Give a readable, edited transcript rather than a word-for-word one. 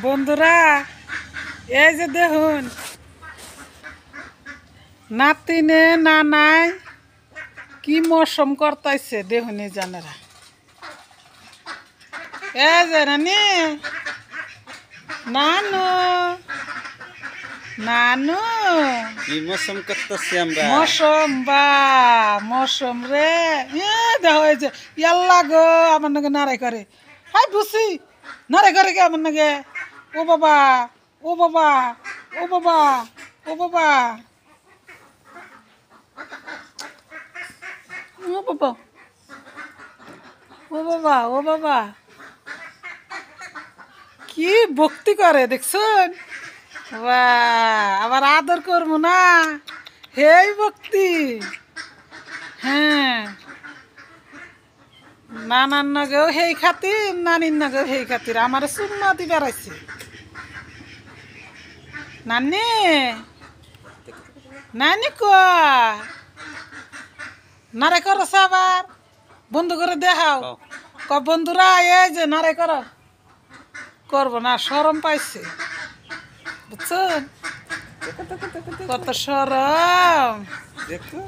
বন্ধুরা এই যে দেখুন নাতিনে নানাই কি মৌসুম করতেছে দেখুন এই জানেরা এই যে নানি নানু নানু কি মৌসুম করতেছি আমরা মৌসুম বা মৌসুম রে দেখো এই যে ইয়াল্লা গো আমার নাকি নারাই করে হাই বুসি নারাই করে কে আমার নাকি ও বাবা ও বাবা ও বাবা ও বাবা ও বাবা ও বাবা ও বাবা কি ভক্তি করে দেখছেন আবার আদর করবো না হেই ভক্তি হ্যাঁ নানার নগেও হেই খাতির নানির নগেও হেই খাতির আমার সুন্নতি বেড়াইছে নানি নানি নারে করছে আবার বন্ধু করে দেখাও বন্ধুরা এই যে নারে কর করবো না শরম পাইছে বুঝছেন কত শরম দেখো